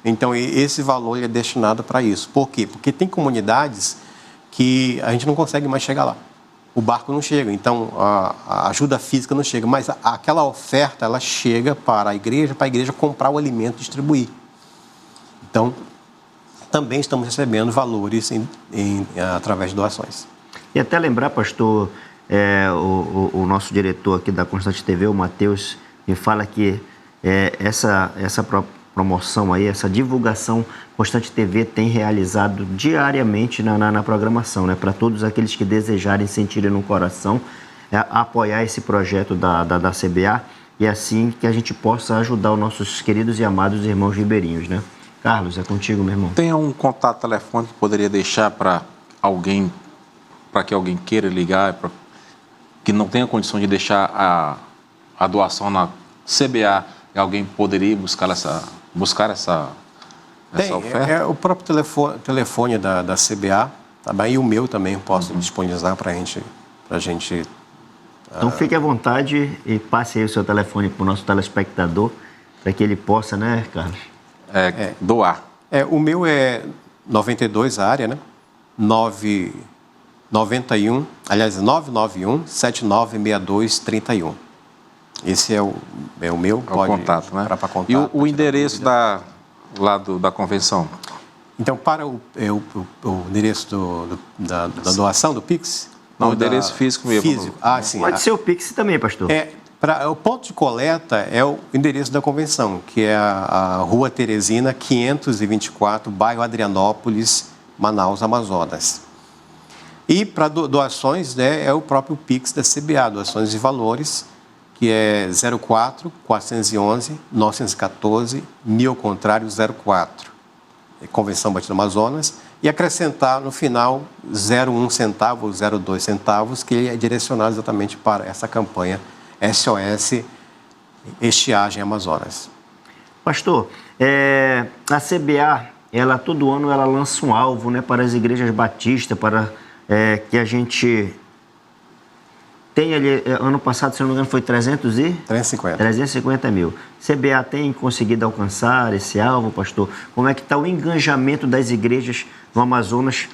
Então, esse valor é destinado para isso. Por quê? Porque tem comunidades que a gente não consegue mais chegar lá. O barco não chega, então a ajuda física não chega, mas aquela oferta ela chega para a igreja comprar o alimento e distribuir. Então, também estamos recebendo valores através de doações. E até lembrar, pastor, o nosso diretor aqui da Constante TV, o Matheus, me fala que promoção aí, essa divulgação Constante TV tem realizado diariamente na programação, né? Para todos aqueles que desejarem, sentirem no coração, apoiar esse projeto da CBA e assim que a gente possa ajudar os nossos queridos e amados irmãos ribeirinhos, né? Carlos, é contigo, meu irmão. Tem um contato telefônico que poderia deixar para alguém, para que alguém queira ligar, que não tenha condição de deixar a doação na CBA, e alguém poderia buscar essa oferta? O próprio telefone da CBA, tá bem? E o meu também posso disponibilizar para a gente. Então fique à vontade e passe aí o seu telefone para o nosso telespectador, para que ele possa, né, Carlos? Doar. O meu é 92, a área, né? 991 796231. Esse é o meu. É o contato, né? Para contato. E o endereço da convenção? Então, para o endereço da doação, do Pix? Não, o endereço físico mesmo. Físico. Sim. Pode ser o Pix também, pastor. O ponto de coleta é o endereço da convenção, que é a Rua Teresina, 524, bairro Adrianópolis, Manaus, Amazonas. E para doações, né, é o próprio Pix da CBA, doações de valores, que é 04 411 914 1000-04. Convenção Batista Amazonas. E acrescentar no final 0,1 centavo ou 0,2 centavos, que é direcionado exatamente para essa campanha SOS Estiagem Amazonas. Pastor, a CBA, todo ano ela lança um alvo, né, para as igrejas batistas, para que a gente tem ali, ano passado, se não me engano, foi 350 mil. CBA tem conseguido alcançar esse alvo, pastor? Como é que está o engajamento das igrejas no Amazonas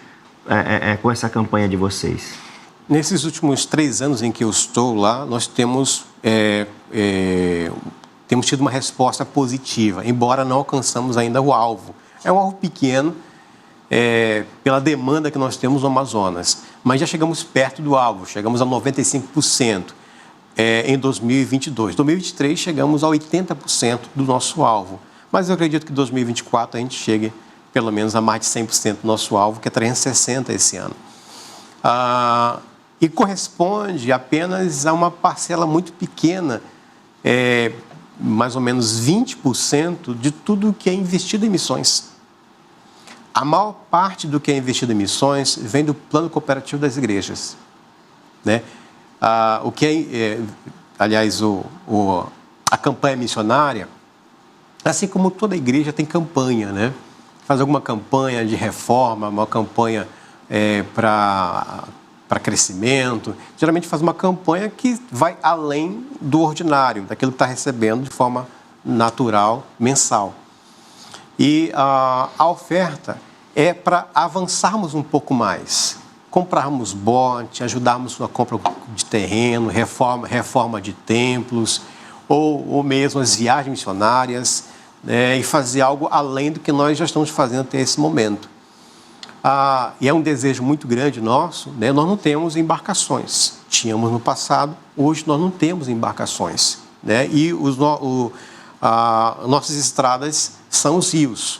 com essa campanha de vocês? Nesses últimos 3 anos em que eu estou lá, nós temos tido uma resposta positiva, embora não alcançamos ainda o alvo. É um alvo pequeno, pela demanda que nós temos no Amazonas, mas já chegamos perto do alvo, chegamos a 95% em 2022. Em 2023 chegamos a 80% do nosso alvo, mas eu acredito que em 2024 a gente chegue pelo menos a mais de 100% do nosso alvo, que é 360 esse ano. E corresponde apenas a uma parcela muito pequena, mais ou menos 20% de tudo que é investido em missões. A maior parte do que é investido em missões vem do plano cooperativo das igrejas, né? Aliás, a campanha missionária, assim como toda igreja tem campanha, né? Faz alguma campanha de reforma, uma campanha para crescimento. Geralmente faz uma campanha que vai além do ordinário, daquilo que está recebendo de forma natural, mensal. E a oferta é para avançarmos um pouco mais, comprarmos bote, ajudarmos na compra de terreno, reforma de templos, ou mesmo as viagens missionárias, e fazer algo além do que nós já estamos fazendo até esse momento. E é um desejo muito grande nosso, né? Nós não temos embarcações. Tínhamos no passado, hoje nós não temos embarcações, né? E nossas estradas são os rios.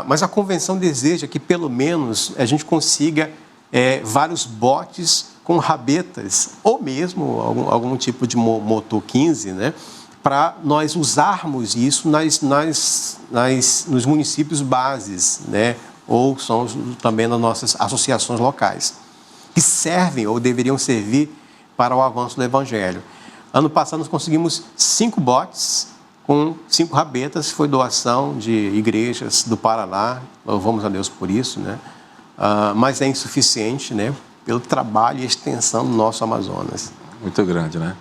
Mas a convenção deseja que, pelo menos, a gente consiga vários botes com rabetas, ou mesmo algum tipo de motor 15, né? Para nós usarmos isso nos municípios bases, né? Ou são também nas nossas associações locais, que servem ou deveriam servir para o avanço do Evangelho. Ano passado nós conseguimos 5 botes com 5 rabetas, foi doação de igrejas do Paraná, louvamos a Deus por isso, né? Mas é insuficiente, né? Pelo trabalho e extensão do nosso Amazonas. Muito grande, né?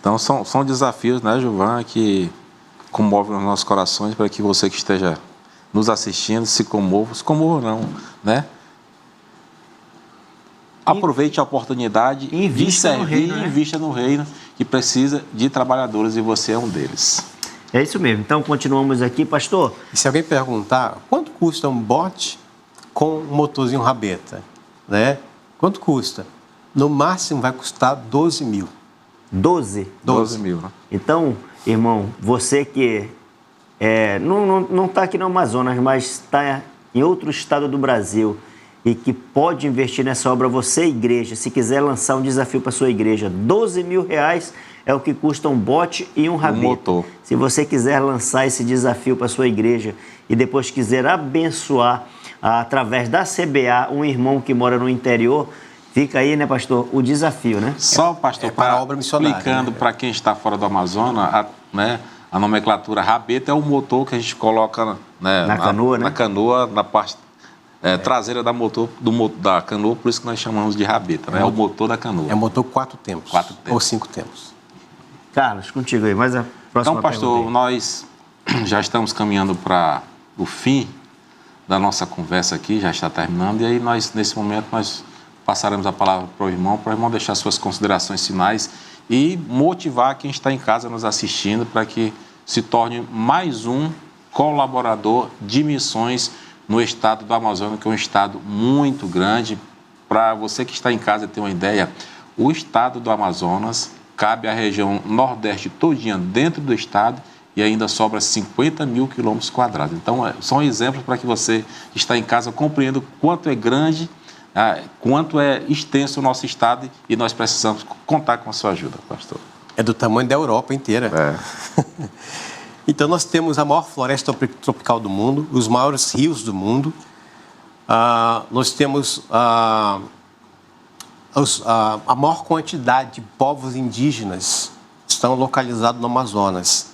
Então são desafios, né, Gilvan, que comovem os nossos corações, para que você que esteja nos assistindo se comova não, né? Aproveite a oportunidade de servir e invista no reino, que precisa de trabalhadores, e você é um deles. É isso mesmo. Então, continuamos aqui, pastor. E se alguém perguntar, quanto custa um bote com um motorzinho rabeta, né? Quanto custa? No máximo vai custar 12 mil. 12? 12 mil. Né? Então, irmão, você que não está aqui no Amazonas, mas está em outro estado do Brasil e que pode investir nessa obra, você, igreja, se quiser lançar um desafio para sua igreja, R$12 mil é o que custa um bote e um rabeta. motor. Se você quiser lançar esse desafio para sua igreja e depois quiser abençoar através da CBA um irmão que mora no interior, fica aí, né, pastor, o desafio, né? Só, pastor, para a obra missionária, explicando né? para quem está fora do Amazonas, a nomenclatura rabeta é o motor que a gente coloca, né, Na canoa, né? Na canoa, na parte traseira da canoa, por isso que nós chamamos de rabeta, né? É o motor da canoa. É motor 4 tempos. 4 tempos. Ou 5 tempos. Carlos, contigo aí, mas a próxima Então, pastor, pergunta aí. nós já estamos caminhando para o fim da nossa conversa aqui, já está terminando, e aí nesse momento, nós passaremos a palavra para o irmão deixar suas considerações finais e motivar quem está em casa nos assistindo para que se torne mais um colaborador de missões no estado do Amazonas, que é um estado muito grande. Para você que está em casa ter uma ideia, o estado do Amazonas cabe à região nordeste todinha dentro do estado e ainda sobra 50 mil quilômetros quadrados. Então, são exemplos para que você que está em casa compreenda o quanto é grande, quanto é extenso o nosso estado e nós precisamos contar com a sua ajuda, pastor. É do tamanho da Europa inteira. Então, nós temos a maior floresta tropical do mundo, os maiores rios do mundo. Nós temos a maior quantidade de povos indígenas estão localizados no Amazonas.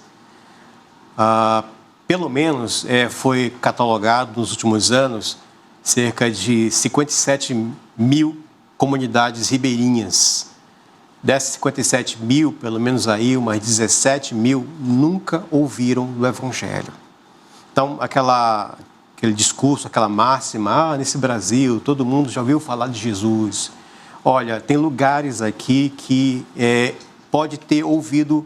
Pelo menos foi catalogado nos últimos anos cerca de 57 mil comunidades ribeirinhas. Dessas 57 mil, pelo menos aí, umas 17 mil nunca ouviram do Evangelho. Então, aquele discurso, aquela máxima, nesse Brasil, todo mundo já ouviu falar de Jesus. Olha, tem lugares aqui que pode ter ouvido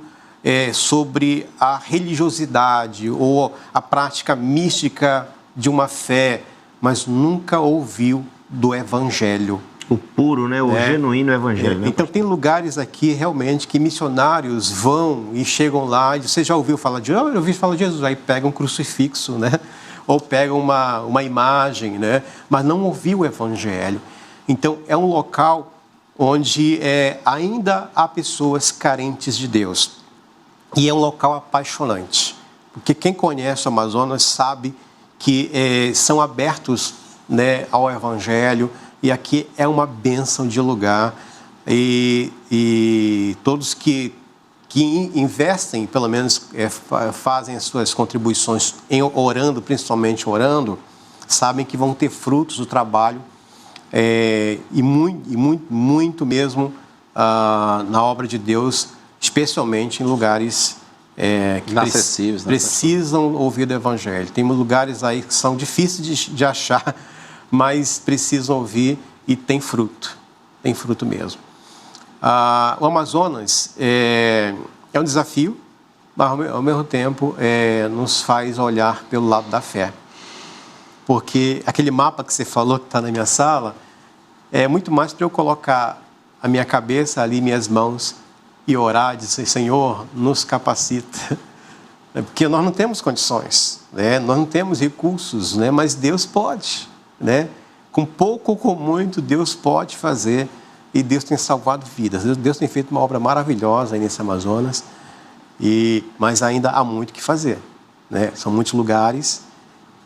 sobre a religiosidade ou a prática mística de uma fé, mas nunca ouviu do Evangelho. O puro, né? O genuíno evangelho. Né? Então, tem lugares aqui, realmente, que missionários vão e chegam lá e você já ouviu falar de Jesus? Eu ouvi falar de Jesus. Aí pega um crucifixo, né? Ou pega uma imagem, né? Mas não ouviu o Evangelho. Então, é um local onde ainda há pessoas carentes de Deus. E é um local apaixonante. Porque quem conhece o Amazonas sabe que são abertos, né, ao Evangelho. E aqui é uma bênção de lugar e todos que investem, pelo menos fazem as suas contribuições orando, principalmente orando, sabem que vão ter frutos do trabalho e muito mesmo na obra de Deus, especialmente em lugares que inacessíveis, precisam ouvir do Evangelho. Tem lugares aí que são difíceis de achar, mas precisam ouvir e tem fruto mesmo. O Amazonas é um desafio, mas ao mesmo tempo nos faz olhar pelo lado da fé. Porque aquele mapa que você falou que está na minha sala, é muito mais para eu colocar a minha cabeça ali, minhas mãos, e orar e dizer, Senhor, nos capacita. Porque nós não temos condições, né? Nós não temos recursos, né? Mas Deus pode. Né? Com pouco ou com muito, Deus pode fazer e Deus tem salvado vidas. Deus tem feito uma obra maravilhosa aí nesse Amazonas, mas ainda há muito que fazer. Né? São muitos lugares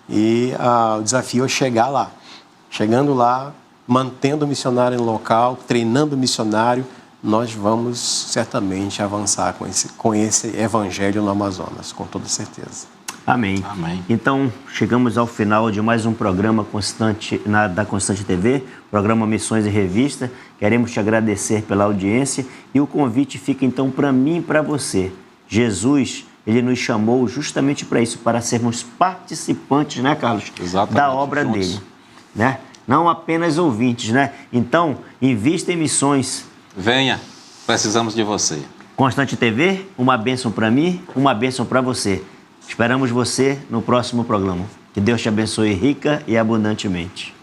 e o desafio é chegar lá. Chegando lá, mantendo o missionário no local, treinando o missionário, nós vamos certamente avançar com esse evangelho no Amazonas, com toda certeza. Amém. Amém. Então, chegamos ao final de mais um programa da Constante TV, programa Missões e Revista. Queremos te agradecer pela audiência e o convite fica então para mim e para você. Jesus, ele nos chamou justamente para isso, para sermos participantes, né, Carlos? Exatamente. Da obra Juntos. dele, né? Não apenas ouvintes, né? Então, invista em missões. Venha, precisamos de você. Constante TV, uma bênção para mim, uma bênção para você. Esperamos você no próximo programa. Que Deus te abençoe rica e abundantemente.